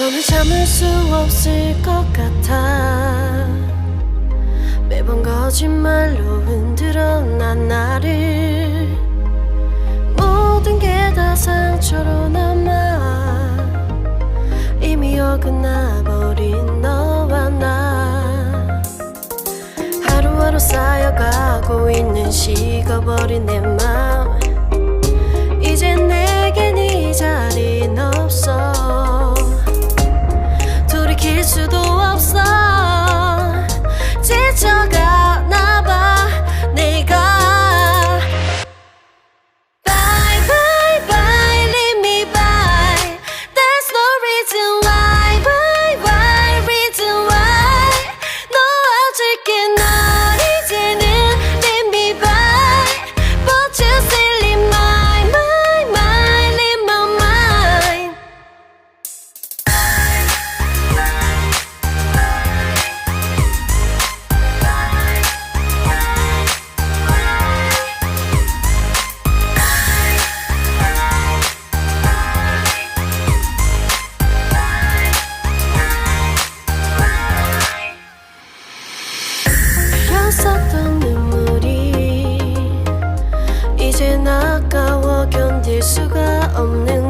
너는 참을 수 없을 것 같아. 매번 거짓말로 흔들어 난 나를. 모든 게 다 상처로 남아 이미 어긋나버린 너와 나. 하루하루 쌓여가고 있는 식어버린 내 맘. 이젠 내겐 이 자리는 없어. 돌이킬 수도 없어. 지쳐가나봐 내가. Bye bye bye leave me by. There's no reason why. Bye bye reason why. 놓아줄게 널 이제는 leave me by. But you still in my mind, in my mind. 흘렸었던 눈물이 이젠 아까워 견딜 수가 없는